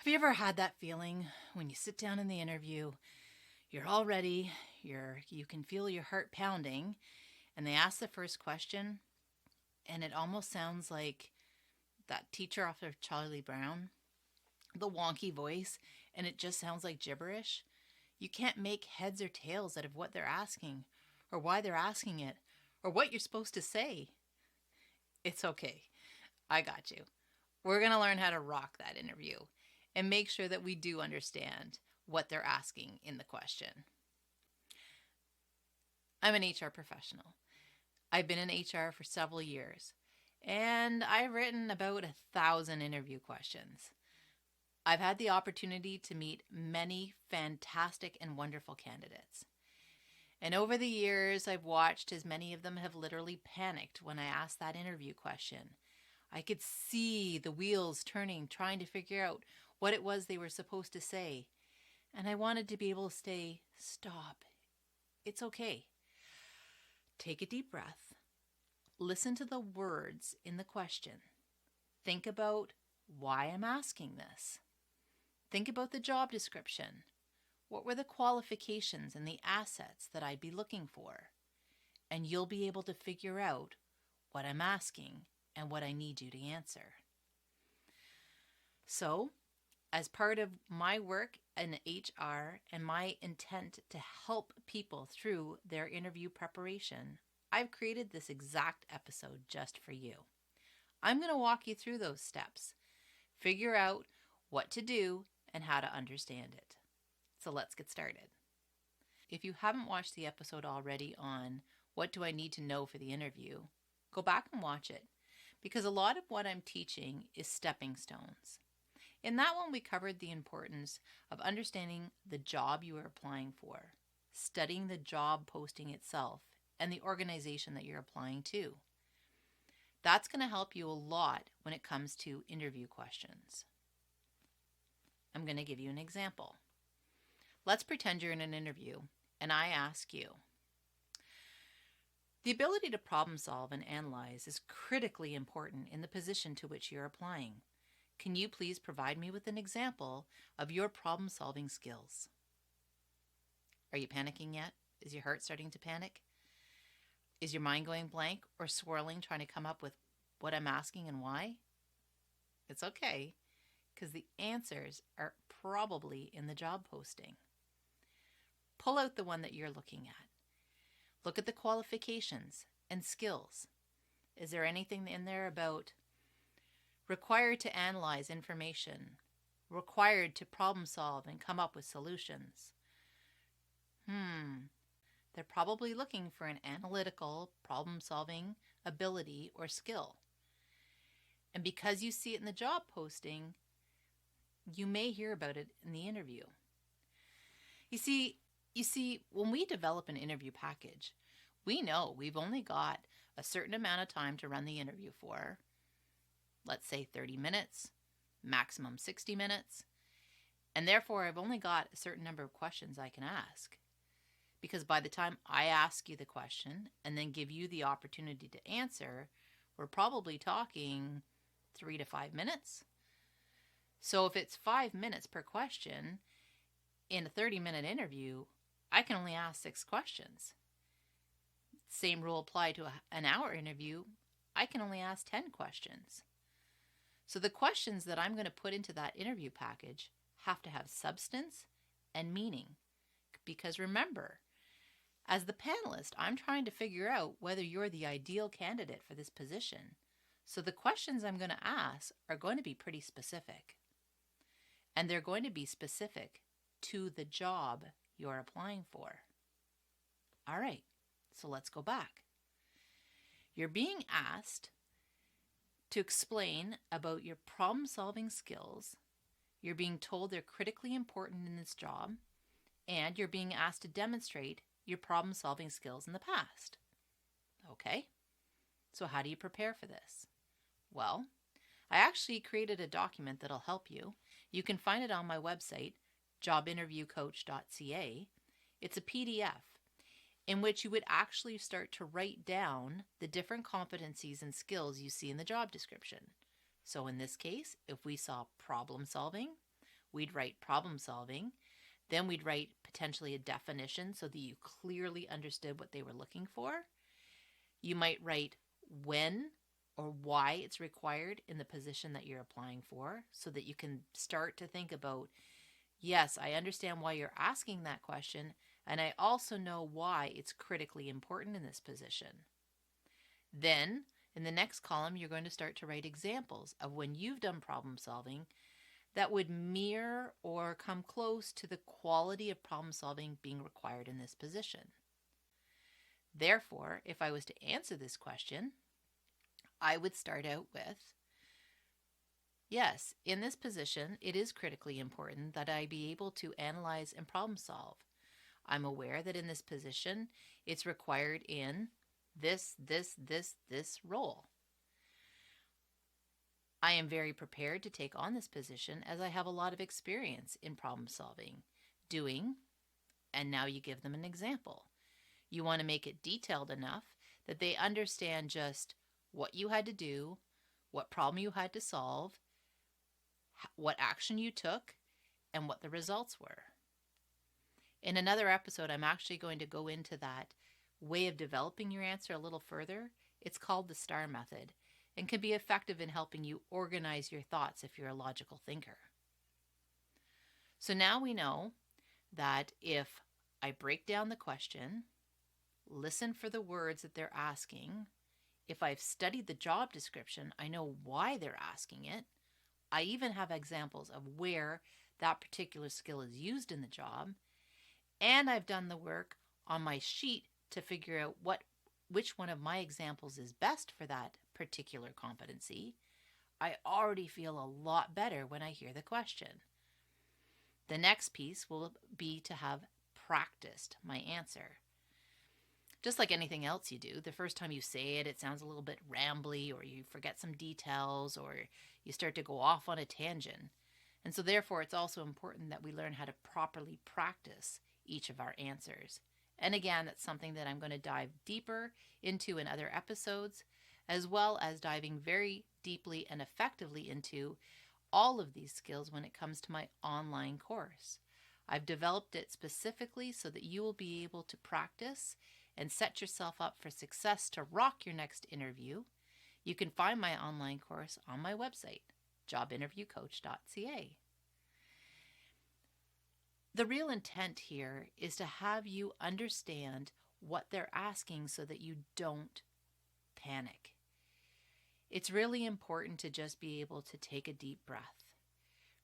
Have you ever had that feeling when you sit down in the interview, you're all ready, you can feel your heart pounding, and they ask the first question, and it almost sounds like that teacher off of Charlie Brown, the wonky voice, and it just sounds like gibberish? You can't make heads or tails out of what they're asking, or why they're asking it, or what you're supposed to say. It's okay. I got you. We're going to learn how to rock that interview and make sure that we do understand what they're asking in the question. I'm an HR professional. I've been in HR for several years, and I've written about 1,000 interview questions. I've had the opportunity to meet many fantastic and wonderful candidates. And over the years, I've watched as many of them have literally panicked when I asked that interview question. I could see the wheels turning, trying to figure out what it was they were supposed to say. And I wanted to be able to say, stop. It's okay. Take a deep breath. Listen to the words in the question. Think about why I'm asking this. Think about the job description. What were the qualifications and the assets that I'd be looking for? And you'll be able to figure out what I'm asking and what I need you to answer. So, as part of my work in HR and my intent to help people through their interview preparation, I've created this exact episode just for you. I'm going to walk you through those steps, figure out what to do and how to understand it. So let's get started. If you haven't watched the episode already on what do I need to know for the interview, go back and watch it, because a lot of what I'm teaching is stepping stones. In that one, we covered the importance of understanding the job you are applying for, studying the job posting itself, and the organization that you're applying to. That's going to help you a lot when it comes to interview questions. I'm going to give you an example. Let's pretend you're in an interview and I ask you, the ability to problem solve and analyze is critically important in the position to which you're applying. Can you please provide me with an example of your problem solving skills? Are you panicking yet? Is your heart starting to panic? Is your mind going blank or swirling trying to come up with what I'm asking and why? It's okay, because the answers are probably in the job posting. Pull out the one that you're looking at. Look at the qualifications and skills. Is there anything in there about required to analyze information, required to problem solve and come up with solutions? They're probably looking for an analytical, problem-solving ability or skill. And because you see it in the job posting, you may hear about it in the interview. You see, when we develop an interview package, we know we've only got a certain amount of time to run the interview for. Let's say 30 minutes, maximum 60 minutes. And therefore, I've only got a certain number of questions I can ask. Because by the time I ask you the question and then give you the opportunity to answer, we're probably talking 3 to 5 minutes. So if it's 5 minutes per question in a 30-minute interview, I can only ask 6 questions. Same rule apply to an hour interview. I can only ask 10 questions. So the questions that I'm going to put into that interview package have to have substance and meaning. Because remember, as the panelist, I'm trying to figure out whether you're the ideal candidate for this position. So the questions I'm going to ask are going to be pretty specific. And they're going to be specific to the job you're applying for. All right, so let's go back. You're being asked to explain about your problem-solving skills. You're being told they're critically important in this job, and you're being asked to demonstrate your problem-solving skills in the past. Okay, so how do you prepare for this? Well, I actually created a document that'll help you. You can find it on my website, jobinterviewcoach.ca. It's a PDF in which you would actually start to write down the different competencies and skills you see in the job description. So in this case, if we saw problem solving, we'd write problem solving. Then we'd write potentially a definition so that you clearly understood what they were looking for. You might write when or why it's required in the position that you're applying for so that you can start to think about, yes, I understand why you're asking that question, and I also know why it's critically important in this position. Then, in the next column, you're going to start to write examples of when you've done problem solving that would mirror or come close to the quality of problem solving being required in this position. Therefore, if I was to answer this question, I would start out with, yes, in this position, it is critically important that I be able to analyze and problem solve. I'm aware that in this position, it's required in this role. I am very prepared to take on this position as I have a lot of experience in problem solving, doing, and now you give them an example. You want to make it detailed enough that they understand just what you had to do, what problem you had to solve, what action you took, and what the results were. In another episode, I'm actually going to go into that way of developing your answer a little further. It's called the STAR method and can be effective in helping you organize your thoughts if you're a logical thinker. So now we know that if I break down the question, listen for the words that they're asking, if I've studied the job description, I know why they're asking it. I even have examples of where that particular skill is used in the job. And I've done the work on my sheet to figure out which one of my examples is best for that particular competency. I already feel a lot better when I hear the question. The next piece will be to have practiced my answer. Just like anything else you do, the first time you say it, it sounds a little bit rambly, or you forget some details, or you start to go off on a tangent. And so therefore, it's also important that we learn how to properly practice each of our answers. And again, that's something that I'm going to dive deeper into in other episodes, as well as diving very deeply and effectively into all of these skills when it comes to my online course. I've developed it specifically so that you will be able to practice and set yourself up for success to rock your next interview. You can find my online course on my website, jobinterviewcoach.ca. The real intent here is to have you understand what they're asking so that you don't panic. It's really important to just be able to take a deep breath.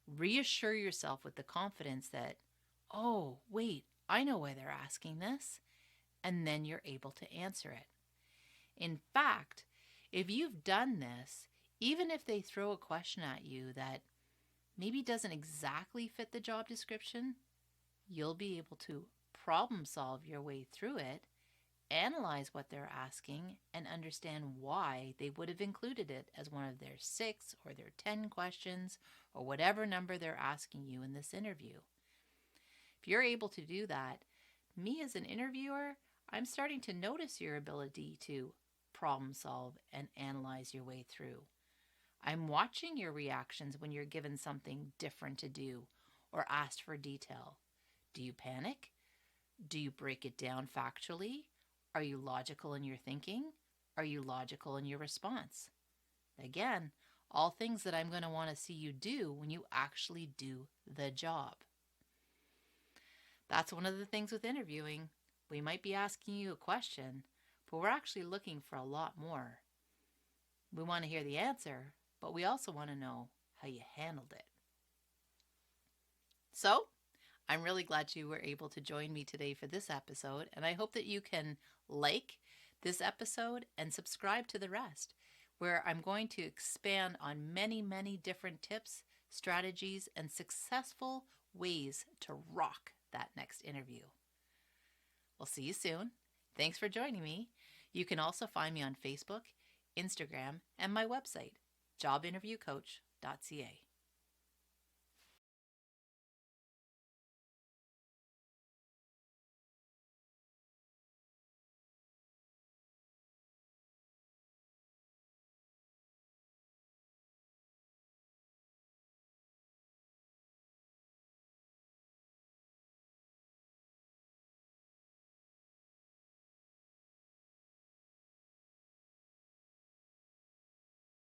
Reassure yourself with the confidence that, oh, wait, I know why they're asking this, and then you're able to answer it. In fact, if you've done this, even if they throw a question at you that maybe doesn't exactly fit the job description, you'll be able to problem solve your way through it, analyze what they're asking, and understand why they would have included it as one of their 6 or their 10 questions or whatever number they're asking you in this interview. If you're able to do that, me as an interviewer, I'm starting to notice your ability to problem solve and analyze your way through. I'm watching your reactions when you're given something different to do or asked for detail. Do you panic? Do you break it down factually? Are you logical in your thinking? Are you logical in your response? Again, all things that I'm going to want to see you do when you actually do the job. That's one of the things with interviewing. We might be asking you a question, but we're actually looking for a lot more. We want to hear the answer, but we also want to know how you handled it. So, I'm really glad you were able to join me today for this episode, and I hope that you can like this episode and subscribe to the rest, where I'm going to expand on many, many different tips, strategies, and successful ways to rock that next interview. We'll see you soon. Thanks for joining me. You can also find me on Facebook, Instagram, and my website, jobinterviewcoach.ca.